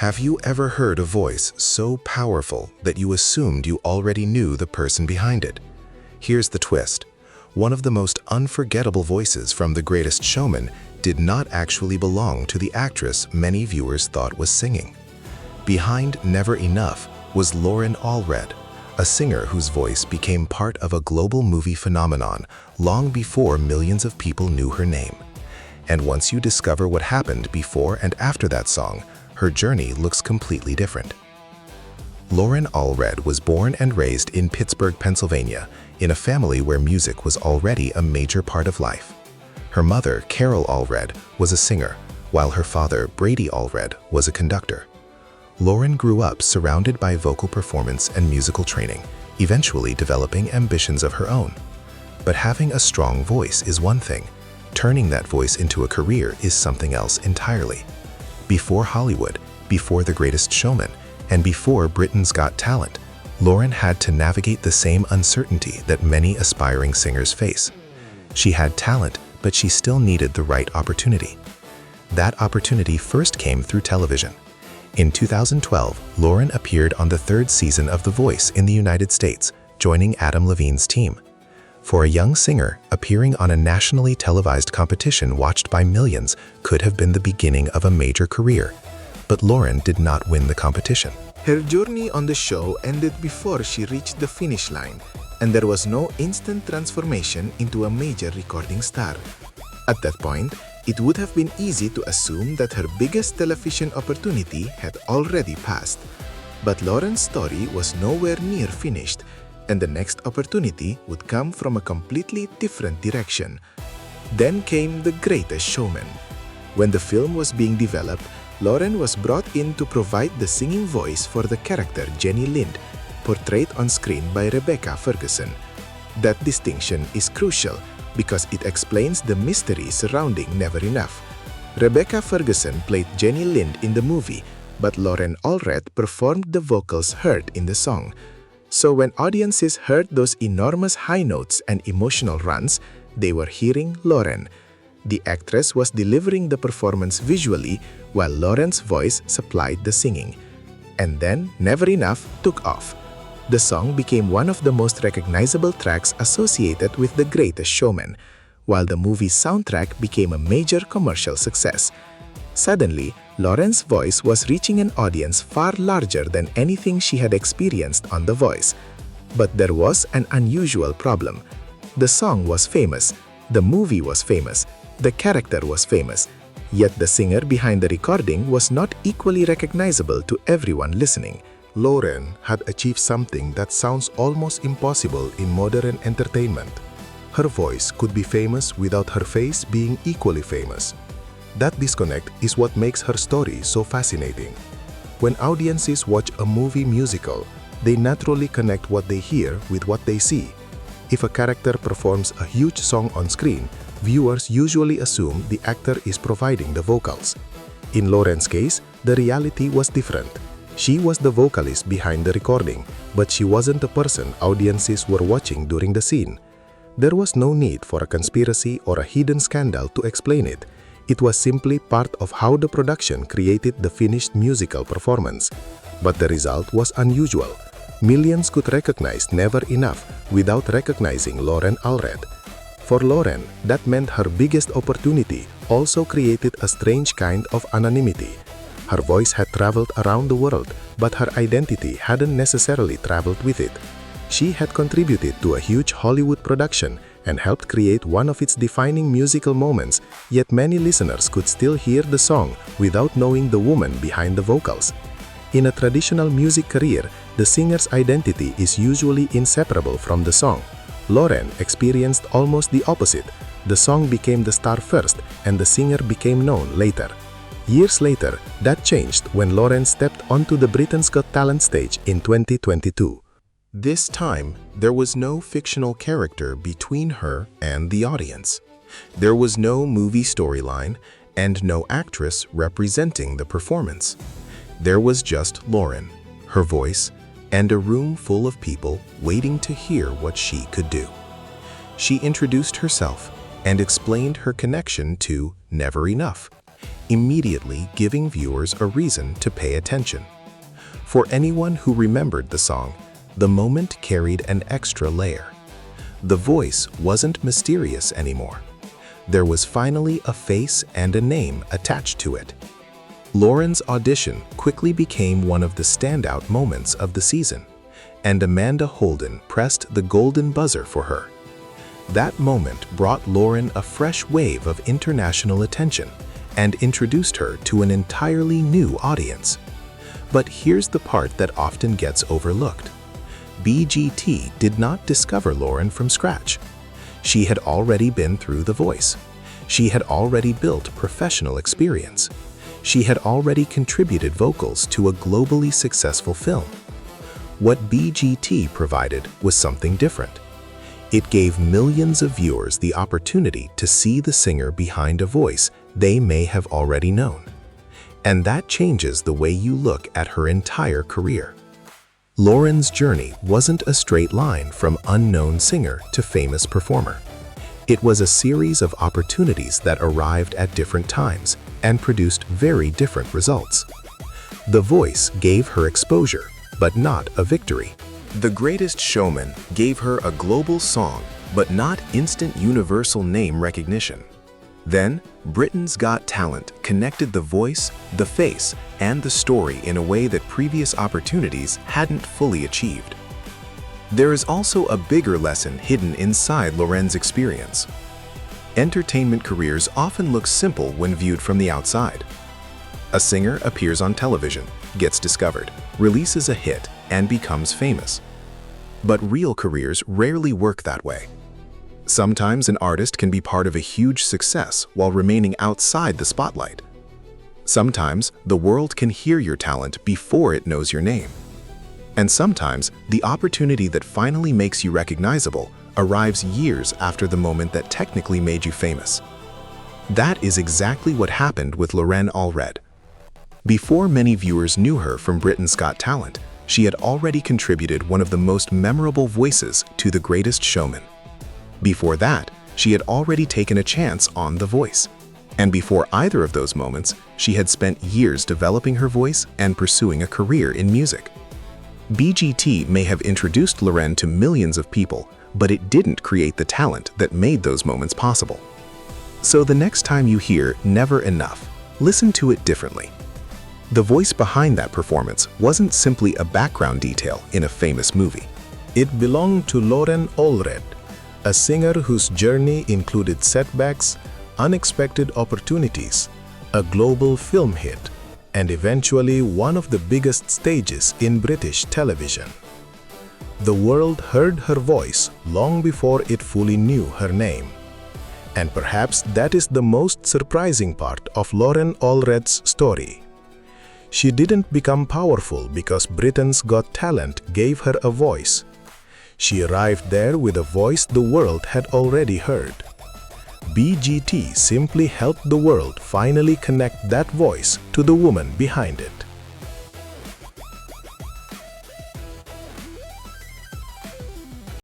Have you ever heard a voice so powerful that you assumed you already knew the person behind it? Here's the twist. One of the most unforgettable voices from The Greatest Showman did not actually belong to the actress many viewers thought was singing. Behind Never Enough was Loren Allred, a singer whose voice became part of a global movie phenomenon long before millions of people knew her name. And once you discover what happened before and after that song, her journey looks completely different. Loren Allred was born and raised in Pittsburgh, Pennsylvania, in a family where music was already a major part of life. Her mother, Carol Allred, was a singer, while her father, Brady Allred, was a conductor. Loren grew up surrounded by vocal performance and musical training, eventually developing ambitions of her own. But having a strong voice is one thing. Turning that voice into a career is something else entirely. Before Hollywood, before The Greatest Showman, and before Britain's Got Talent, Loren had to navigate the same uncertainty that many aspiring singers face. She had talent, but she still needed the right opportunity. That opportunity first came through television. In 2012, Loren appeared on the third season of The Voice in the United States, joining Adam Levine's team. For a young singer, appearing on a nationally televised competition watched by millions could have been the beginning of a major career. But Loren did not win the competition. Her journey on the show ended before she reached the finish line, and there was no instant transformation into a major recording star. At that point, it would have been easy to assume that her biggest television opportunity had already passed. But Loren's story was nowhere near finished, and the next opportunity would come from a completely different direction. Then came The Greatest Showman. When the film was being developed, Loren was brought in to provide the singing voice for the character Jenny Lind, portrayed on screen by Rebecca Ferguson. That distinction is crucial because it explains the mystery surrounding Never Enough. Rebecca Ferguson played Jenny Lind in the movie, but Loren Allred performed the vocals heard in the song. So when audiences heard those enormous high notes and emotional runs, they were hearing Loren. The actress was delivering the performance visually, while Loren's voice supplied the singing. And then Never Enough took off. The song became one of the most recognizable tracks associated with The Greatest Showman, while the movie's soundtrack became a major commercial success. Suddenly, Loren's voice was reaching an audience far larger than anything she had experienced on The Voice. But there was an unusual problem. The song was famous, the movie was famous, the character was famous, yet the singer behind the recording was not equally recognizable to everyone listening. Loren had achieved something that sounds almost impossible in modern entertainment. Her voice could be famous without her face being equally famous. That disconnect is what makes her story so fascinating. When audiences watch a movie musical, they naturally connect what they hear with what they see. If a character performs a huge song on screen, viewers usually assume the actor is providing the vocals. In Loren's case, the reality was different. She was the vocalist behind the recording, but she wasn't the person audiences were watching during the scene. There was no need for a conspiracy or a hidden scandal to explain it. It was simply part of how the production created the finished musical performance. But the result was unusual. Millions could recognize Never Enough without recognizing Loren Allred. For Loren, that meant her biggest opportunity also created a strange kind of anonymity. Her voice had traveled around the world, but her identity hadn't necessarily traveled with it. She had contributed to a huge Hollywood production and helped create one of its defining musical moments, yet many listeners could still hear the song without knowing the woman behind the vocals. In a traditional music career, the singer's identity is usually inseparable from the song. Loren experienced almost the opposite. The song became the star first, and the singer became known later. Years later, that changed when Loren stepped onto the Britain's Got Talent stage in 2022. This time, there was no fictional character between her and the audience. There was no movie storyline and no actress representing the performance. There was just Loren, her voice, and a room full of people waiting to hear what she could do. She introduced herself and explained her connection to Never Enough. immediately giving viewers a reason to pay attention. For anyone who remembered the song, the moment carried an extra layer. The voice wasn't mysterious anymore. There was finally a face and a name attached to it. Loren's audition quickly became one of the standout moments of the season, and Amanda Holden pressed the golden buzzer for her. That moment brought Loren a fresh wave of international attention and introduced her to an entirely new audience. But here's the part that often gets overlooked. BGT did not discover Loren from scratch. She had already been through The Voice. She had already built professional experience. She had already contributed vocals to a globally successful film. What BGT provided was something different. It gave millions of viewers the opportunity to see the singer behind a voice they may have already known. And that changes the way you look at her entire career. Loren's journey wasn't a straight line from unknown singer to famous performer. It was a series of opportunities that arrived at different times and produced very different results. The Voice gave her exposure, but not a victory. The Greatest Showman gave her a global song, but not instant universal name recognition. Then, Britain's Got Talent connected the voice, the face, and the story in a way that previous opportunities hadn't fully achieved. There is also a bigger lesson hidden inside Loren's experience. Entertainment careers often look simple when viewed from the outside. A singer appears on television, gets discovered, releases a hit, and becomes famous. But real careers rarely work that way. Sometimes an artist can be part of a huge success while remaining outside the spotlight. Sometimes the world can hear your talent before it knows your name. And sometimes the opportunity that finally makes you recognizable arrives years after the moment that technically made you famous. That is exactly what happened with Loren Allred. Before many viewers knew her from Britain's Got Talent, she had already contributed one of the most memorable voices to The Greatest Showman. Before that, she had already taken a chance on The Voice. And before either of those moments, she had spent years developing her voice and pursuing a career in music. BGT may have introduced Loren to millions of people, but it didn't create the talent that made those moments possible. So the next time you hear "Never Enough," listen to it differently. The voice behind that performance wasn't simply a background detail in a famous movie. It belonged to Loren Allred, a singer whose journey included setbacks, unexpected opportunities, a global film hit, and eventually one of the biggest stages in British television. The world heard her voice long before it fully knew her name. And perhaps that is the most surprising part of Loren Allred's story. She didn't become powerful because Britain's Got Talent gave her a voice. She arrived there with a voice the world had already heard. BGT simply helped the world finally connect that voice to the woman behind it.